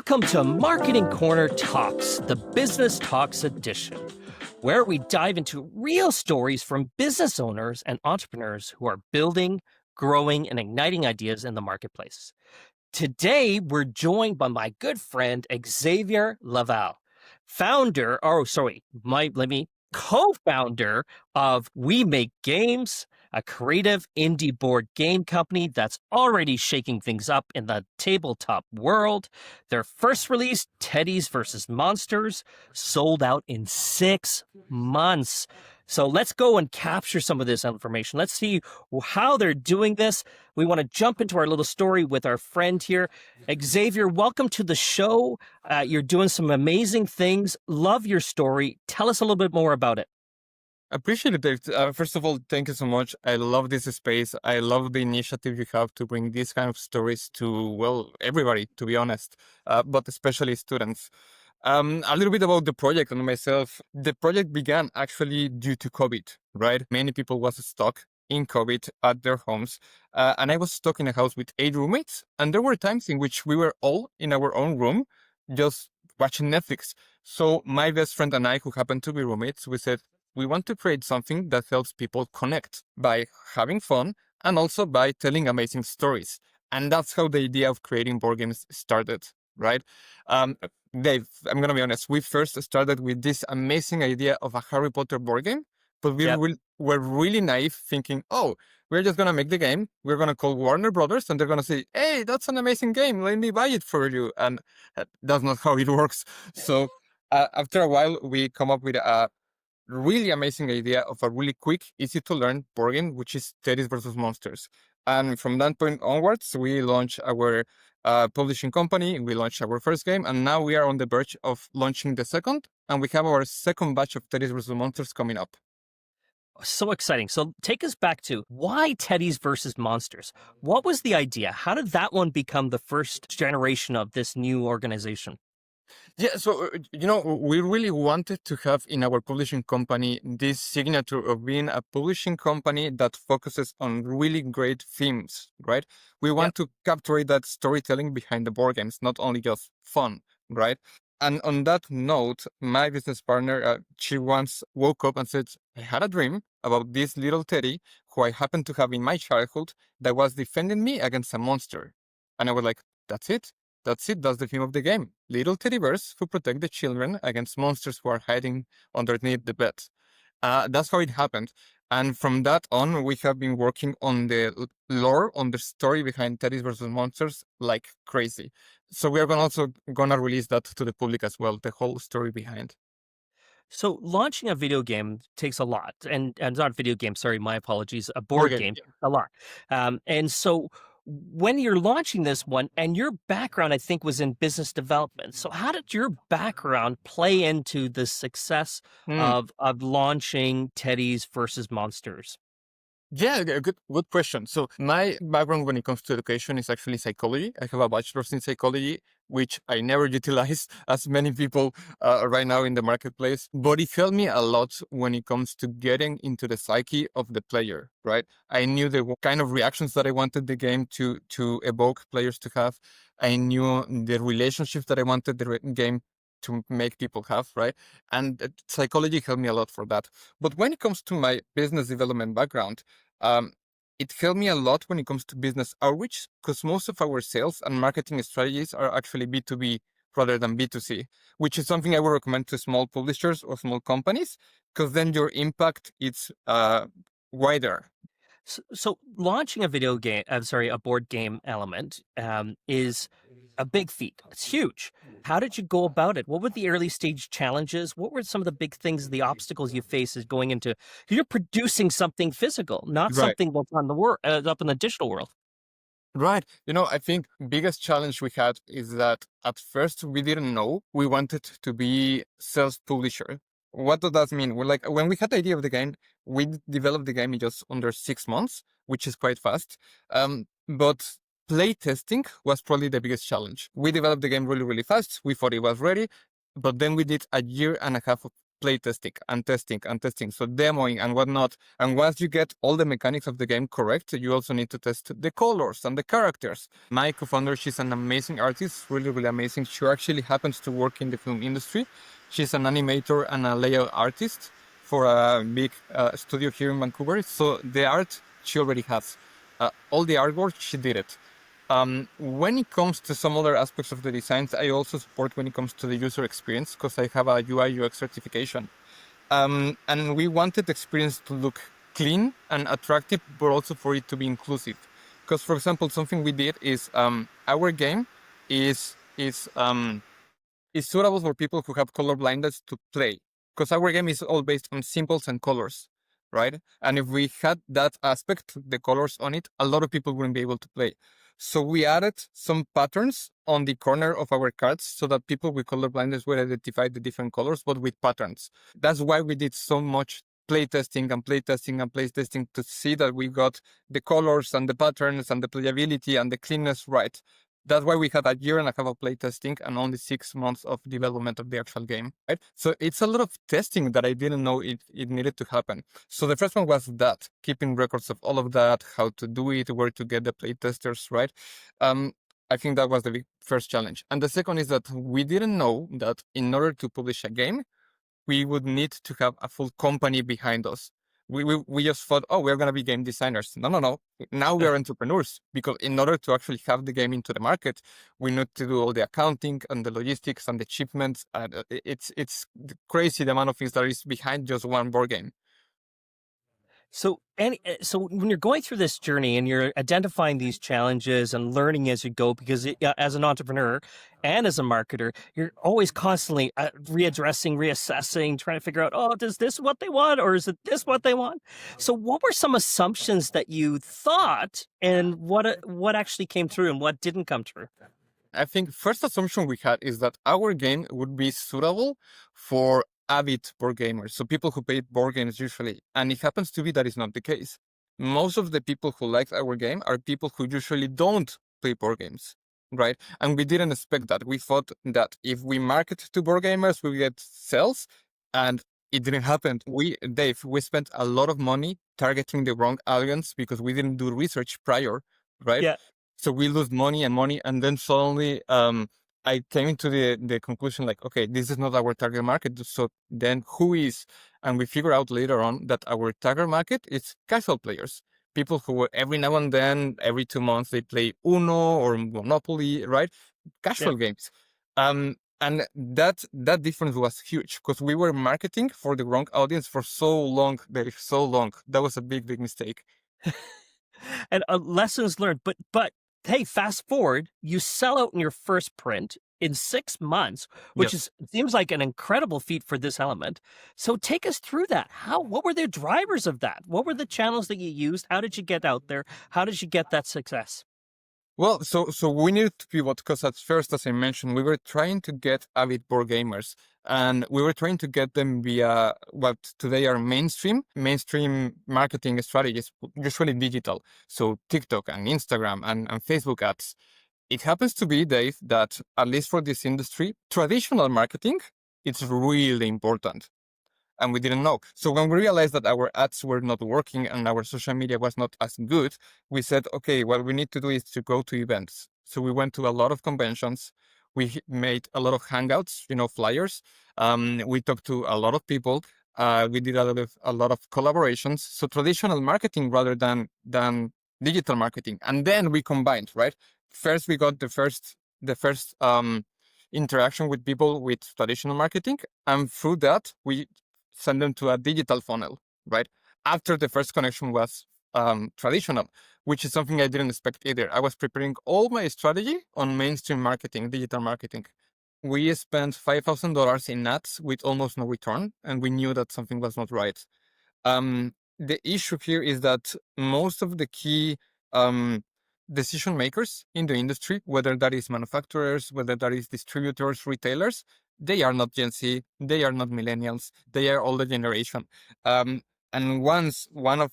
Welcome to Marketing Corner Talks, the Business Talks edition, where we dive into real stories from business owners and entrepreneurs who are building, growing, and igniting ideas in the marketplace. Today, we're joined by my good friend, Javier Lavalle, co-founder of We Make Games, a creative indie board game company that's already shaking things up in the tabletop world. Their first release, Teddies versus Monsters, sold out in 6 months. So let's go and capture some of this information. Let's see how they're doing this. We want to jump into our little story with our friend here. Xavier, welcome to the show. You're doing some amazing things. Love your story. Tell us a little bit more about it. Appreciate it, Dave. First of all, thank you so much. I love this space. I love the initiative you have to bring these kind of stories to, well, everybody, to be honest, but especially students. A little bit about the project and myself. The project began actually due to COVID, right? Many people was stuck in COVID at their homes. And I was stuck in a house with 8 roommates. And there were times in which we were all in our own room, just watching Netflix. So my best friend and I, who happened to be roommates, we said, we want to create something that helps people connect by having fun and also by telling amazing stories. And that's how the idea of creating board games started, right? Dave, I'm going to be honest. We first started with this amazing idea of a Harry Potter board game, but we were really naive thinking, oh, we're just going to make the game. We're going to call Warner Brothers and they're going to say, hey, that's an amazing game. Let me buy it for you. And that's not how it works. So after a while, we come up with a really amazing idea of a really quick, easy to learn board game, which is Teddies versus Monsters. And from that point onwards, we launched our publishing company. We launched our first game, and now we are on the verge of launching the second. And we have our second batch of Teddies versus Monsters coming up. So exciting. So take us back to why Teddies versus Monsters? What was the idea? How did that one become the first generation of this new organization? Yeah, so, we really wanted to have in our publishing company this signature of being a publishing company that focuses on really great themes, right? We want to capture that storytelling behind the board games, not only just fun, right? And on that note, my business partner, she once woke up and said, I had a dream about this little teddy who I happened to have in my childhood that was defending me against a monster. And I was like, that's it. That's it. That's the theme of the game. Little teddy bears who protect the children against monsters who are hiding underneath the bed. That's how it happened. And from that on, we have been working on the lore, on the story behind Teddies versus Monsters like crazy. So we are also going to release that to the public as well, the whole story behind. So launching a video game takes a lot, and not video game, sorry, my apologies, a board game, a lot. And so when you're launching this one, and your background, I think, was in business development. So how did your background play into the success of launching Teddies versus Monsters? Yeah, good question. So my background when it comes to education is actually psychology. I have a bachelor's in psychology, which I never utilize as many people right now in the marketplace. But it helped me a lot when it comes to getting into the psyche of the player, right? I knew the kind of reactions that I wanted the game to evoke players to have. I knew the relationships that I wanted the game to make people have, right? And psychology helped me a lot for that. But when it comes to my business development background, it helped me a lot when it comes to business outreach, because most of our sales and marketing strategies are actually B2B rather than B2C, which is something I would recommend to small publishers or small companies, because then your impact is wider. So launching a board game element is a big feat. It's huge. How did you go about it? What were the early stage challenges? What were some of the big things, the obstacles you face is going into? You're producing something physical, not something that's on the up in the digital world. Right. I think biggest challenge we had is that at first we didn't know we wanted to be self-publisher. What does that mean? We're like, when we had the idea of the game, we developed the game in just under 6 months, which is quite fast. But playtesting was probably the biggest challenge. We developed the game really, really fast. We thought it was ready, but then we did a year and a half of playtesting and testing and testing. So demoing and whatnot. And once you get all the mechanics of the game correct, you also need to test the colors and the characters. My co-founder, she's an amazing artist, really, really amazing. She actually happens to work in the film industry. She's an animator and a layout artist for a big studio here in Vancouver. So the art she already has. All the artwork, she did it. When it comes to some other aspects of the designs, I also support when it comes to the user experience because I have a UI UX certification. And we wanted the experience to look clean and attractive, but also for it to be inclusive. Because, for example, something we did is our game is suitable for people who have color blindness to play. Because our game is all based on symbols and colors, right? And if we had that aspect, the colors on it, a lot of people wouldn't be able to play. So we added some patterns on the corner of our cards so that people with color blindness would identify the different colors, but with patterns. That's why we did so much playtesting and playtesting and playtesting to see that we got the colors and the patterns and the playability and the cleanness right. That's why we had a year and a half of playtesting and only 6 months of development of the actual game, right? So it's a lot of testing that I didn't know it needed to happen. So the first one was that, keeping records of all of that, how to do it, where to get the playtesters, right? I think that was the big first challenge. And the second is that we didn't know that in order to publish a game, we would need to have a full company behind us. We just thought, oh, we're going to be game designers. No. Now we are entrepreneurs because in order to actually have the game into the market, we need to do all the accounting and the logistics and the shipments. And it's crazy the amount of things that is behind just one board game. So, so when you're going through this journey and you're identifying these challenges and learning as you go, because as an entrepreneur and as a marketer, you're always constantly readdressing, reassessing, trying to figure out, oh, is this what they want or is it this what they want? So, what were some assumptions that you thought, and what actually came through and what didn't come true? I think first assumption we had is that our game would be suitable for avid board gamers, so people who play board games usually. And it happens to be that is not the case. Most of the people who like our game are people who usually don't play board games, right? And we didn't expect that. We thought that if we market to board gamers, we get sales, and it didn't happen. Dave, we spent a lot of money targeting the wrong audience because we didn't do research prior, right? Yeah. So we lose money, and then suddenly I came to the conclusion like, okay, this is not our target market. So then who is? And we figure out later on that our target market is casual players, people who every now and then, every 2 months, they play Uno or Monopoly, right? Casual games. And that difference was huge because we were marketing for the wrong audience for so long, Dave, so long. That was a big mistake. And lessons learned, but hey, fast forward, you sell out in your first print in 6 months, which seems like an incredible feat for this element. So take us through that. What were the drivers of that? What were the channels that you used? How did you get out there? How did you get that success? Well, so we needed to pivot because at first, as I mentioned, we were trying to get avid board gamers, and we were trying to get them via what today are mainstream marketing strategies, usually digital. So TikTok and Instagram and Facebook ads. It happens to be, Dave, that at least for this industry, traditional marketing, it's really important. And we didn't know. So when we realized that our ads were not working and our social media was not as good, we said, okay, what we need to do is to go to events. So we went to a lot of conventions. We made a lot of hangouts, flyers. We talked to a lot of people. We did a lot of collaborations. So traditional marketing rather than digital marketing. And then we combined, right? First, we got the first interaction with people with traditional marketing. And through that, we send them to a digital funnel, right? After the first connection was traditional, which is something I didn't expect either. I was preparing all my strategy on mainstream marketing, digital marketing. We spent $5,000 in ads with almost no return, and we knew that something was not right. The issue here is that most of the key decision makers in the industry, whether that is manufacturers, whether that is distributors, retailers, they are not Gen Z, they are not millennials, they are older generation. And once one of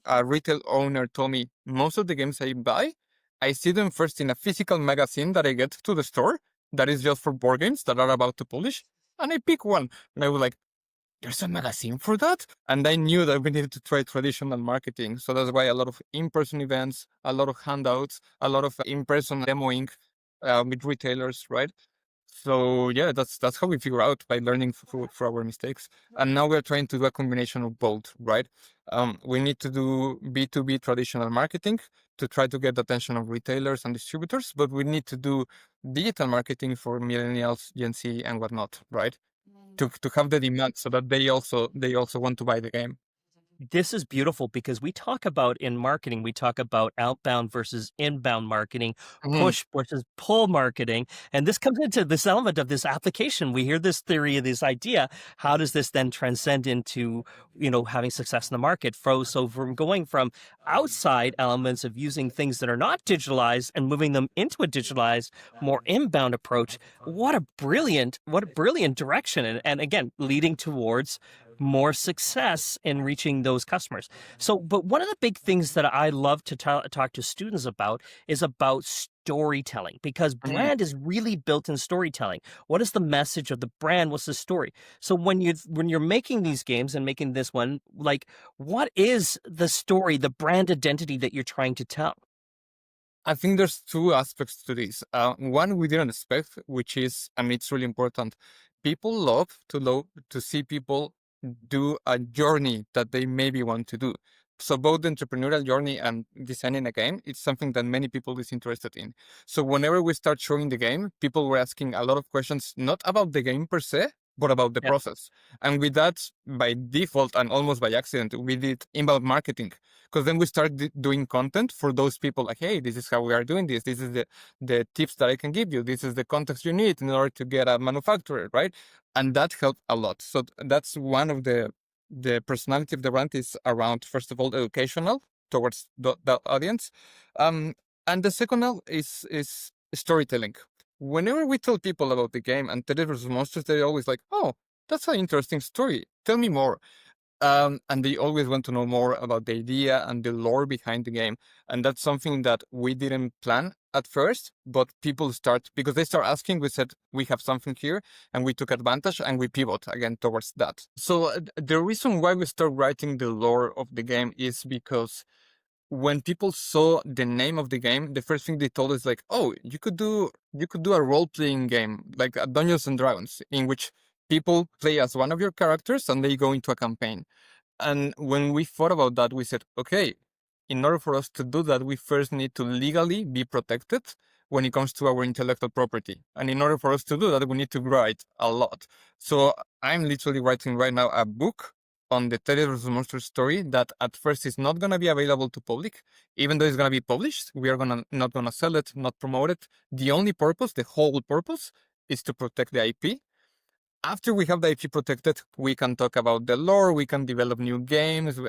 a retail owner told me, most of the games I buy, I see them first in a physical magazine that I get to the store that is just for board games that are about to publish, and I pick one. And I was like, there's a magazine for that? And I knew that we needed to try traditional marketing. So that's why a lot of in-person events, a lot of handouts, a lot of in-person demoing with retailers, right? So yeah, that's how we figure out by learning through our mistakes. And now we're trying to do a combination of both, right? We need to do B2B traditional marketing to try to get the attention of retailers and distributors, but we need to do digital marketing for millennials, Gen Z, and whatnot, right? To have the demand so that they also want to buy the game. This is beautiful because we talk about in marketing, we talk about outbound versus inbound marketing, Mhm. push versus pull marketing. And this comes into this element of this application. We hear this theory of this idea. How does this then transcend into, having success in the market? So from going from outside elements of using things that are not digitalized and moving them into a digitalized, more inbound approach, what a brilliant direction. And again, leading towards more success in reaching those customers. So, but one of the big things that I love to talk to students about is about storytelling, because Mhm. brand is really built in storytelling. What is the message of the brand? What's the story? So when you're making these games and making this one, like, what is the story, the brand identity that you're trying to tell? I think there's two aspects to this. One we didn't expect, which is, and it's really important. People love to see people do a journey that they maybe want to do. So both the entrepreneurial journey and designing a game, it's something that many people is interested in. So whenever we start showing the game, people were asking a lot of questions, not about the game per se, but about the Yep. process. And with that, by default and almost by accident, we did inbound marketing, because then we start doing content for those people, like, hey, this is how we are doing this. This is the tips that I can give you. This is the context you need in order to get a manufacturer, right? And that helped a lot. So that's one of the personality of the brand is around, first of all, educational towards the audience. Um, and the second now is storytelling. Whenever we tell people about the game and Teddies versus Monsters, they're always like, oh, that's an interesting story. Tell me more. And they always want to know more about the idea and the lore behind the game. And that's something that we didn't plan at first, but people start, because they start asking, we said, we have something here, and we took advantage and we pivot again towards that. So the reason why we start writing the lore of the game is because when people saw the name of the game, the first thing they told us like, "Oh, you could do a role playing game like a Dungeons and Dragons, in which people play as one of your characters and they go into a campaign." And when we thought about that, we said, okay, in order for us to do that, we first need to legally be protected when it comes to our intellectual property. And in order for us to do that, we need to write a lot. So I'm literally writing right now a book on the Teddy vs. Monster story that at first is not going to be available to public, even though it's going to be published. We are not going to sell it, not promote it. The only purpose, the whole purpose, is to protect the IP. After we have the IP protected, we can talk about the lore, we can develop new games,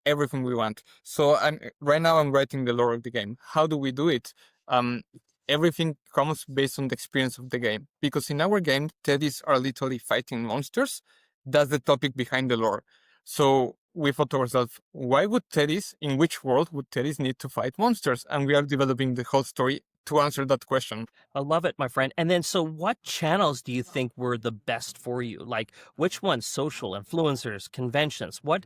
everything we want. So right now I'm writing the lore of the game. How do we do it? Um, Everything comes based on the experience of the game. Because in our game, teddies are literally fighting monsters. That's the topic behind the lore. So we thought to ourselves, why would teddies, in which world would teddies need to fight monsters? And we are developing the whole story to answer that question. I love it, my friend. And then, so what channels do you think were the best for you? Like, which ones? Social, influencers, conventions? What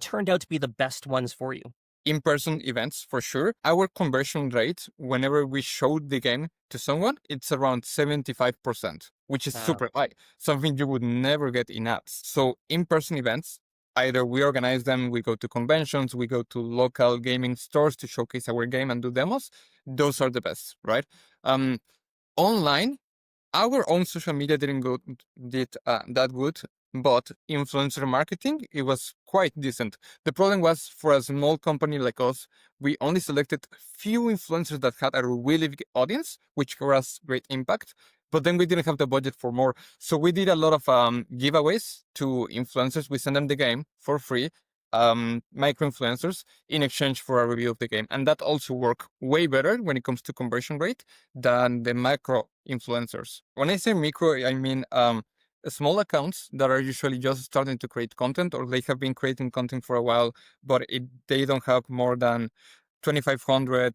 turned out to be the best ones for you? In-person events for sure. Our conversion rate, whenever we showed the game to someone, it's around 75%, which is Wow. super high, something you would never get in ads. So in-person events, either we organize them, we go to conventions, we go to local gaming stores to showcase our game and do demos. Those are the best, right? Um, Online, our own social media did that good, but influencer marketing, it was quite decent. The problem was, for a small company like us, we only selected few influencers that had a really big audience, which was great impact. But then we didn't have the budget for more, so we did a lot of giveaways to influencers. We sent them the game for free, micro influencers, in exchange for a review of the game, and that also worked way better when it comes to conversion rate than the macro influencers. When I say micro, I mean small accounts that are usually just starting to create content, or they have been creating content for a while, but they don't have more than 2,500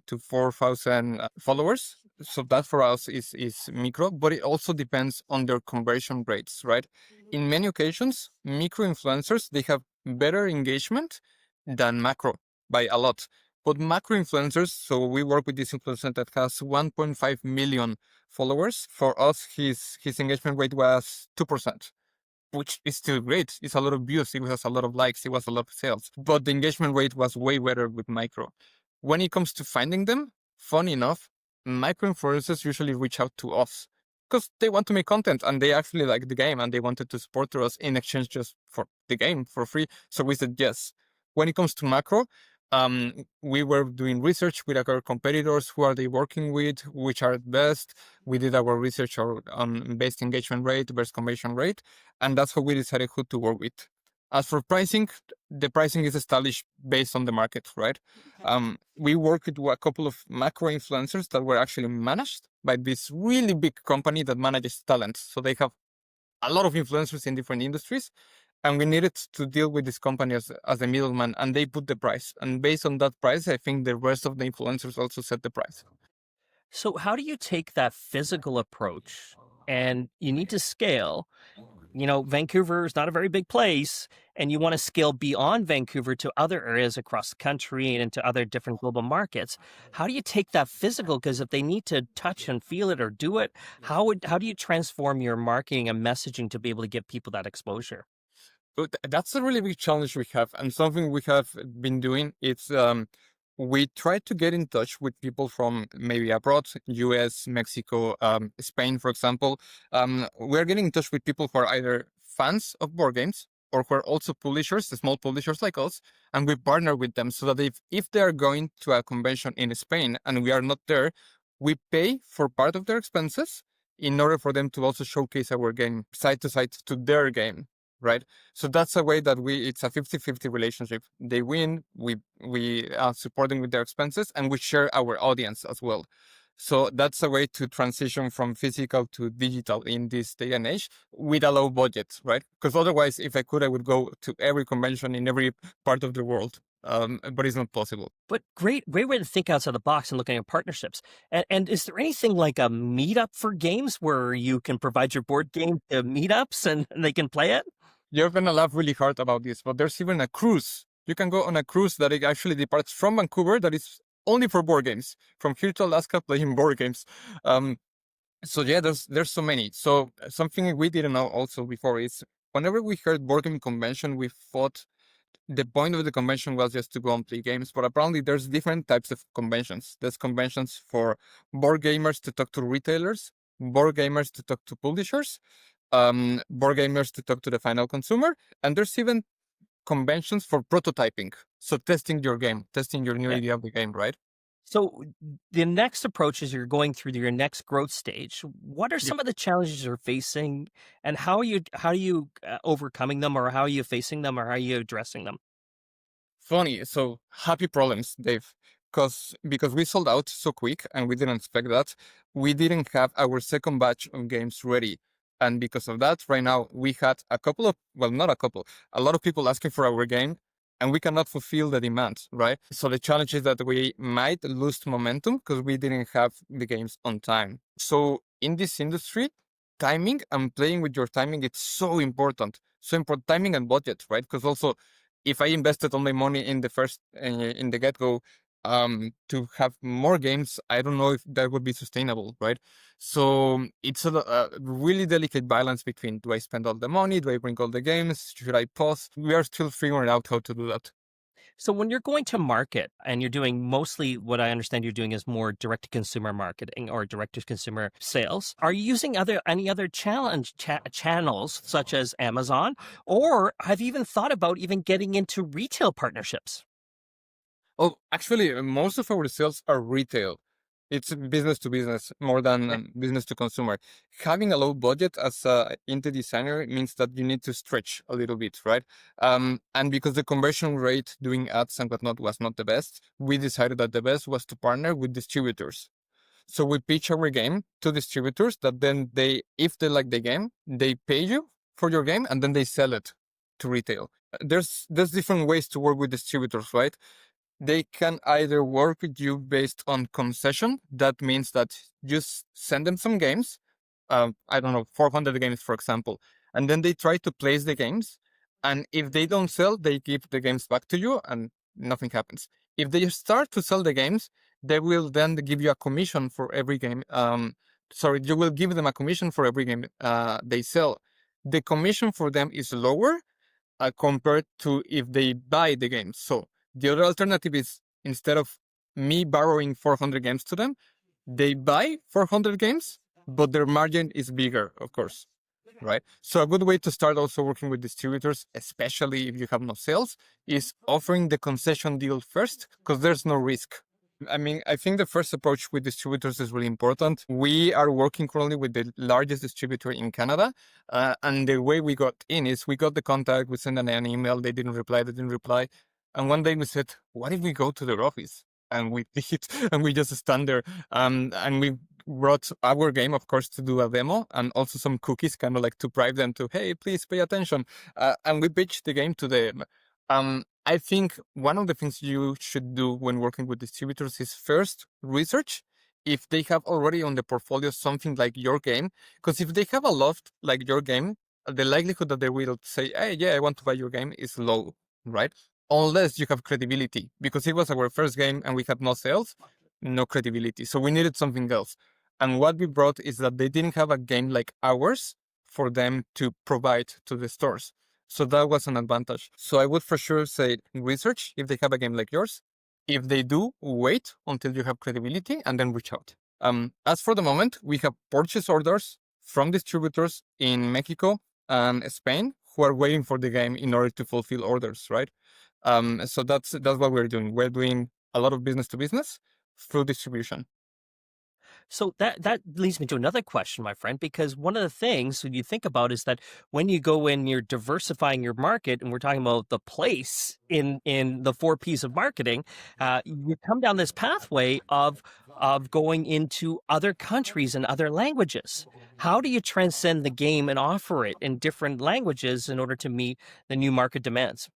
to 4,000 followers. So that for us is micro, but it also depends on their conversion rates, right? In many occasions, micro influencers, they have better engagement than macro by a lot. But macro influencers, so we work with this influencer that has 1.5 million followers. For us, his engagement rate was 2%, which is still great. It's a lot of views. It has a lot of likes. It was a lot of sales. But the engagement rate was way better with micro. When it comes to finding them, funny enough, micro influencers usually reach out to us because they want to make content and they actually like the game and they wanted to support us in exchange just for the game for free. So we said yes. When it comes to macro, we were doing research with our competitors. Who are they working with? Which are best? We did our research on best engagement rate versus conversion rate, and that's how we decided who to work with. As for pricing, the pricing is established based on the market, right? We worked with a couple of macro influencers that were actually managed by this really big company that manages talent. So they have a lot of influencers in different industries, and we needed to deal with this company as a middleman, and they put the price. And based on that price, I think the rest of the influencers also set the price. So, how do you take that physical approach and you need to scale? Vancouver is not a very big place, and you want to scale beyond Vancouver to other areas across the country and into other different global markets. How do you take that physical? Because if they need to touch and feel it or do it, how do you transform your marketing and messaging to be able to give people that exposure? But that's a really big challenge we have, and something we have been doing. It's we try to get in touch with people from maybe abroad, U.S., Mexico, Spain, for example. We're getting in touch with people who are either fans of board games or who are also publishers, the small publishers like us, and we partner with them so that if they are going to a convention in Spain and we are not there, we pay for part of their expenses in order for them to also showcase our game side to side to their game, right? So that's a way that it's a 50-50 relationship. They win, we support them with their expenses, and we share our audience as well. So that's a way to transition from physical to digital in this day and age with a low budget, right? Because otherwise, if I could, I would go to every convention in every part of the world. But it's not possible. But great way to think outside the box and looking at partnerships. And is there anything like a meetup for games where you can provide your board game to meetups and they can play it? You're gonna laugh really hard about this, but there's even a cruise. You can go on a cruise that it actually departs from Vancouver that is only for board games, from here to Alaska playing board games. So yeah, there's so many. So something we didn't know also before is whenever we heard board game convention, we thought the point of the convention was just to go and play games, but apparently there's different types of conventions. There's conventions for board gamers to talk to retailers, board gamers to talk to publishers, board gamers to talk to the final consumer, and there's even conventions for prototyping. So testing your game, testing your new Yeah. idea of the game, right? So the next approach is you're going through your next growth stage. What are Yeah. some of the challenges you're facing, and how are you overcoming them, or how are you facing them, or how are you addressing them? Funny. So happy problems, Dave. Because we sold out so quick and we didn't expect that, we didn't have our second batch of games ready. And because of that, right now we had not a couple, a lot of people asking for our game and we cannot fulfill the demand, right? So the challenge is that we might lose momentum because we didn't have the games on time. So in this industry, timing and playing with your timing, it's so important. So important timing and budget, right? Because also if I invested all my money in in the get-go, to have more games, I don't know if that would be sustainable, right? So it's a really delicate balance between, do I spend all the money? Do I bring all the games? Should I pause? We are still figuring out how to do that. So when you're going to market and you're doing mostly what I understand you're doing is more direct to consumer marketing or direct to consumer sales, are you using any other channels such as Amazon, or have you even thought about even getting into retail partnerships? Oh, actually, most of our sales are retail. It's business to business more than Yeah. business to consumer. Having a low budget as a indie designer means that you need to stretch a little bit, right? And because the conversion rate doing ads and whatnot was not the best, we decided that the best was to partner with distributors. So we pitch our game to distributors that then if they like the game, they pay you for your game and then they sell it to retail. There's different ways to work with distributors, right? they can either work with you based on concession. That means that you send them some games, I don't know, 400 games, for example, and then they try to place the games. And if they don't sell, they give the games back to you and nothing happens. If they start to sell the games, they will then give you a commission for every game. Sorry, you will give them a commission for every game they sell. The commission for them is lower compared to if they buy the games. So the other alternative is, instead of me borrowing 400 games to them, they buy 400 games, but their margin is bigger, of course, right? So a good way to start also working with distributors, especially if you have no sales, is offering the concession deal first, because there's no risk. I mean, I think the first approach with distributors is really important. We are working currently with the largest distributor in Canada. And the way we got in is we got the contact, we sent an email, they didn't reply. And one day we said, what if we go to their office? And we did, and we just stand there. And we brought our game, of course, to do a demo, and also some cookies, kind of like to bribe them to, hey, please pay attention. And we pitched the game to them. I think one of the things you should do when working with distributors is first research if they have already on the portfolio something like your game. Because if they have a lot like your game, the likelihood that they will say, hey, yeah, I want to buy your game is low, right? Unless you have credibility. Because it was our first game and we had no sales, no credibility. So we needed something else. And what we brought is that they didn't have a game like ours for them to provide to the stores. So that was an advantage. So I would for sure say research if they have a game like yours. If they do, wait until you have credibility and then reach out. As for the moment, we have purchase orders from distributors in Mexico and Spain who are waiting for the game in order to fulfill orders, right? So that's what we're doing. We're doing a lot of business to business through distribution. So that leads me to another question, my friend, because one of the things when you think about is that when you go in, you're diversifying your market, and we're talking about the place in the 4 P's of marketing. You come down this pathway of going into other countries and other languages. How do you transcend the game and offer it in different languages in order to meet the new market demands?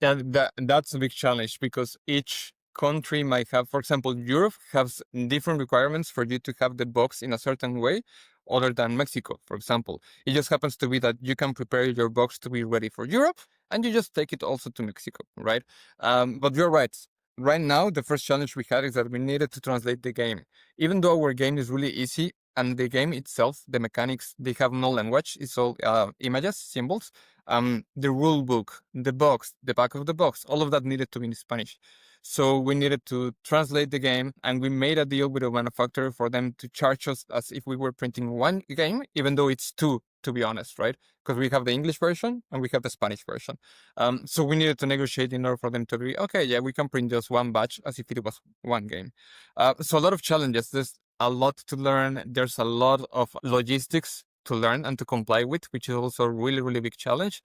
Yeah, that's a big challenge because each country might have, for example, Europe has different requirements for you to have the box in a certain way other than Mexico, for example. It just happens to be that you can prepare your box to be ready for Europe and you just take it also to Mexico, right? But you're right. Right now, the first challenge we had is that we needed to translate the game. Even though our game is really easy and the game itself, the mechanics, they have no language, it's all images, symbols. The rule book, the box, the back of the box, all of that needed to be in Spanish. So we needed to translate the game, and we made a deal with a manufacturer for them to charge us as if we were printing one game, even though it's two, to be honest, right? Because we have the English version and we have the Spanish version. So we needed to negotiate in order for them to agree, okay, yeah, we can print just one batch as if it was one game. So a lot of challenges. There's a lot to learn. There's a lot of logistics to learn and to comply with, which is also a really, really big challenge.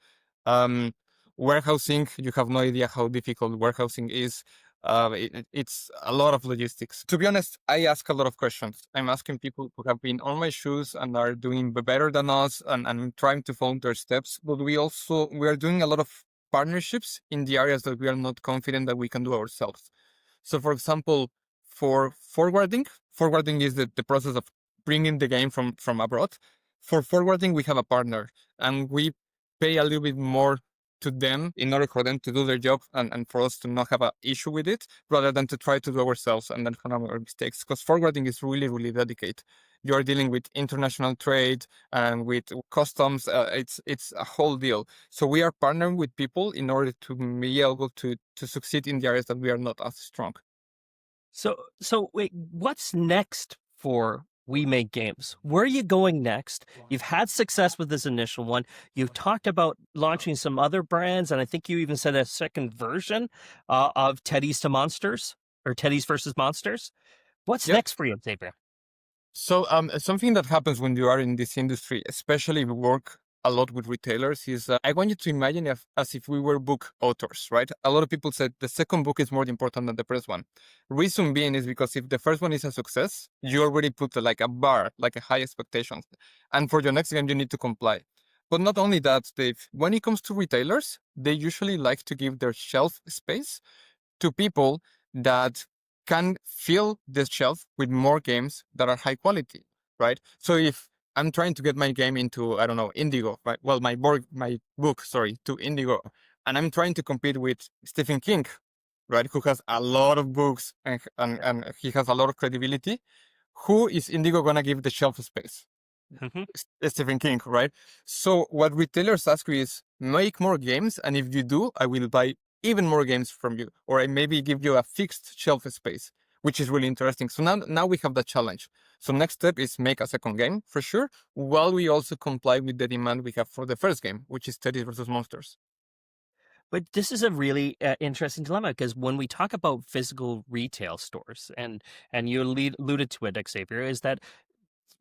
Warehousing, you have no idea how difficult warehousing is. It's a lot of logistics. To be honest, I ask a lot of questions. I'm asking people who have been on my shoes and are doing better than us and trying to follow their steps. But we are doing a lot of partnerships in the areas that we are not confident that we can do ourselves. So for example, for forwarding is the process of bringing the game from abroad. For forwarding, we have a partner and we pay a little bit more to them in order for them to do their job and for us to not have an issue with it, rather than to try to do ourselves and then have our mistakes. Because forwarding is really, really delicate. You are dealing with international trade and with customs. It's a whole deal. So we are partnering with people in order to be able to succeed in the areas that we are not as strong. So wait, what's next for We Make Games? Where are you going next? You've had success with this initial one. You've talked about launching some other brands, and I think you even said a second version of Teddies to Monsters or Teddies versus Monsters. What's Yep. next for you, Xavier? So something that happens when you are in this industry, especially if you work a lot with retailers, is I want you to imagine as if we were book authors, right? A lot of people said the second book is more important than the first one. Reason being is because if the first one is a success, you already put like a bar, like a high expectations. And for your next game, you need to comply. But not only that, Dave, when it comes to retailers, they usually like to give their shelf space to people that can fill the shelf with more games that are high quality, right? So if I'm trying to get my game into, I don't know, Indigo, right? Well, my book, sorry, to Indigo, and I'm trying to compete with Stephen King, right? Who has a lot of books and he has a lot of credibility. Who is Indigo gonna give the shelf space? Stephen King, right? So what retailers ask you is make more games, and if you do, I will buy even more games from you, or I maybe give you a fixed shelf space, which is really interesting. So now we have the challenge. So next step is make a second game for sure, while we also comply with the demand we have for the first game, which is Teddies versus Monsters. But this is a really interesting dilemma because when we talk about physical retail stores, and you alluded to it, Xavier, is that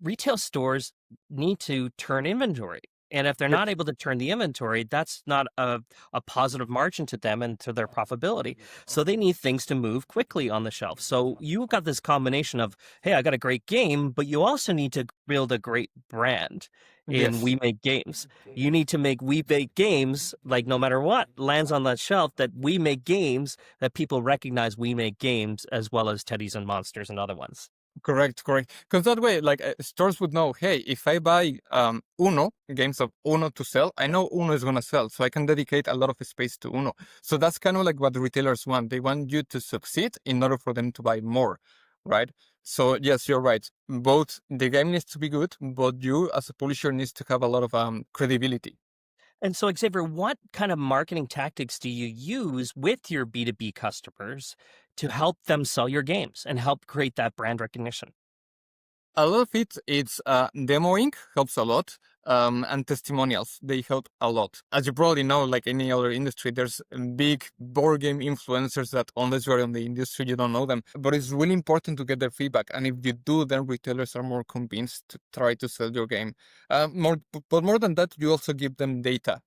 retail stores need to turn inventory. And if they're Yep. not able to turn the inventory, that's not a positive margin to them and to their profitability. So they need things to move quickly on the shelf. So you got this combination of, hey, I got a great game, but you also need to build a great brand in Yes. We Make Games. You need to make We Make Games, like no matter what lands on that shelf, that We Make Games, that people recognize We Make Games as well as Teddies and Monsters and other ones. Correct, correct. Because that way, like stores would know, hey, if I buy Uno games of Uno to sell, I know Uno is gonna sell, so I can dedicate a lot of space to Uno. So that's kind of like what the retailers want. They want you to succeed in order for them to buy more, right? So yes, you're right. Both the game needs to be good, but you as a publisher needs to have a lot of credibility. And so, Xavier, what kind of marketing tactics do you use with your B2B customers to help them sell your games and help create that brand recognition? A lot of it's demoing helps a lot, and testimonials, they help a lot. As you probably know, like any other industry, there's big board game influencers that unless you're in the industry, you don't know them. But it's really important to get their feedback. And if you do, then retailers are more convinced to try to sell your game. But more than that, you also give them data.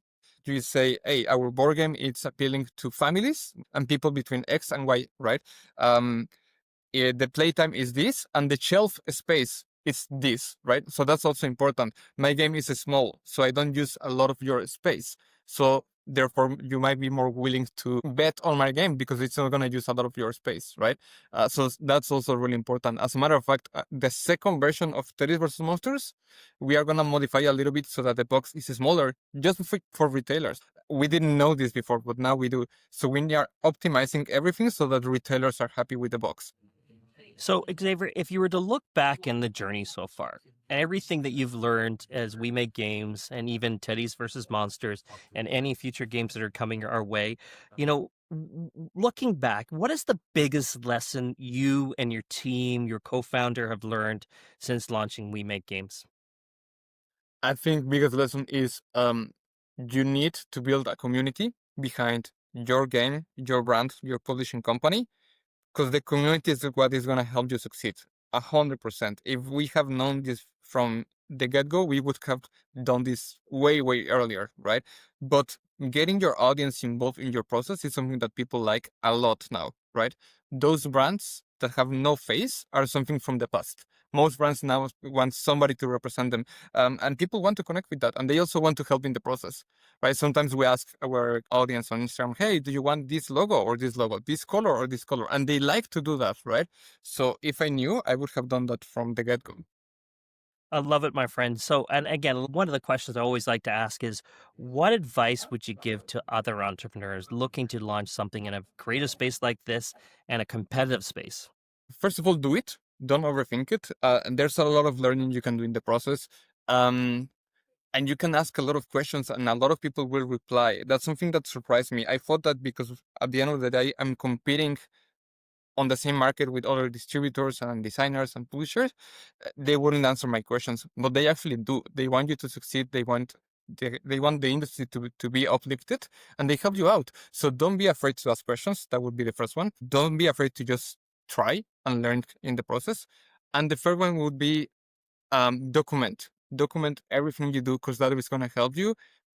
You say, hey, our board game is appealing to families and people between X and Y, right? Um, the playtime is this and the shelf space is this, right? So that's also important. My game is small, so I don't use a lot of your space. So therefore, you might be more willing to bet on my game because it's not going to use a lot of your space, right? So that's also really important. As a matter of fact, the second version of Teddies versus Monsters, we are going to modify a little bit so that the box is smaller just for retailers. We didn't know this before, but now we do. So we are optimizing everything so that retailers are happy with the box. So, Xavier, if you were to look back in the journey so far, and everything that you've learned as We Make Games and even Teddies versus Monsters and any future games that are coming our way, looking back, what is the biggest lesson you and your team, your co-founder have learned since launching We Make Games? I think biggest lesson is you need to build a community behind your game, your brand, your publishing company, because the community is what is going to help you succeed. 100%. If we have known this from the get-go, we would have done this way, way earlier, right? But getting your audience involved in your process is something that people like a lot now, right? Those brands that have no face are something from the past. Most brands now want somebody to represent them, and people want to connect with that, and they also want to help in the process, right? Sometimes we ask our audience on Instagram, hey, do you want this logo, this color or this color? And they like to do that, right? So if I knew, I would have done that from the get-go. I love it, my friend. So, and again, one of the questions I always like to ask is what advice would you give to other entrepreneurs looking to launch something in a creative space like this and a competitive space? First of all, do it. Don't overthink it. And there's a lot of learning you can do in the process. Um, and you can ask a lot of questions and a lot of people will reply. That's something that surprised me. I thought that because at the end of the day, I'm competing on the same market with other distributors and designers and publishers, they wouldn't answer my questions, but they actually do. They want you to succeed. They want the industry to be uplifted and they help you out. So don't be afraid to ask questions. That would be the first one. Don't be afraid to just try and learn in the process. And the third one would be document everything you do because that is going to help you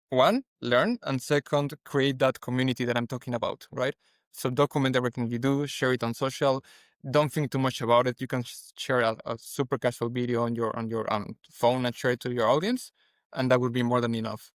one, learn, and second, create that community that I'm talking about, right? So document everything you do, share it on social. Don't think too much about it. You can share a super casual video on your phone and share it to your audience, and that would be more than enough.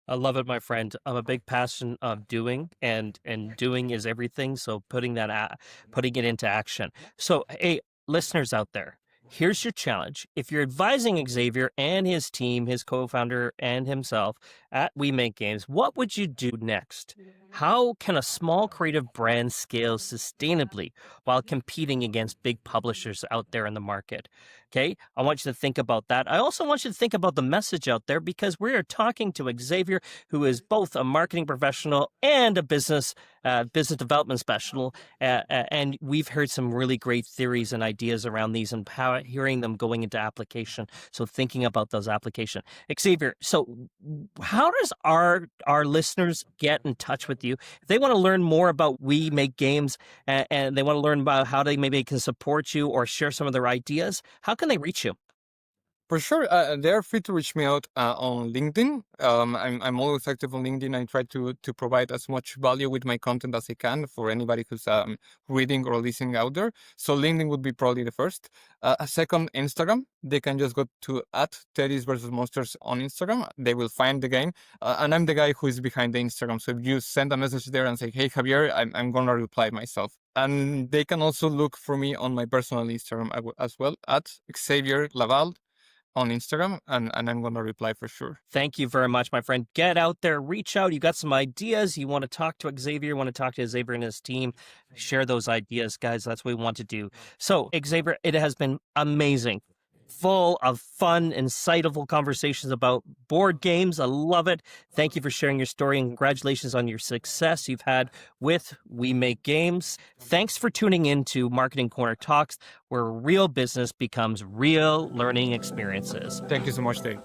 I love it, my friend. I'm a big passion of doing, and doing is everything. So putting it into action. So, hey, listeners out there, here's your challenge. If you're advising Xavier and his team, his co-founder and himself at We Make Games, what would you do next? How can a small creative brand scale sustainably while competing against big publishers out there in the market? Okay, I want you to think about that. I also want you to think about the message out there because we are talking to Xavier, who is both a marketing professional and a business development specialist. And we've heard some really great theories and ideas around these and how hearing them going into application. So thinking about those application. Xavier, so how does our listeners get in touch with you? If they want to learn more about We Make Games and they want to learn about how they maybe can support you or share some of their ideas, how can they reach you? For sure, they're free to reach me out on LinkedIn. I'm always active on LinkedIn. I try to provide as much value with my content as I can for anybody who's reading or listening out there. So LinkedIn would be probably the first. A second, Instagram. They can just go to @Teddies versus Monsters on Instagram. They will find the game, and I'm the guy who is behind the Instagram. So if you send a message there and say, "Hey Javier," I'm gonna reply myself. And they can also look for me on my personal Instagram as well @Javier Lavalle on Instagram, and I'm gonna reply for sure. Thank you very much, my friend. Get out there, reach out. You got some ideas. You want to talk to Xavier, you want to talk to Xavier and his team. Share those ideas, guys. That's what we want to do. So, Xavier, it has been amazing. Full of fun, insightful conversations about board games. I love it. Thank you for sharing your story and congratulations on your success you've had with We Make Games. Thanks for tuning in to Marketing Corner Talks, where real business becomes real learning experiences. Thank you so much, Dave.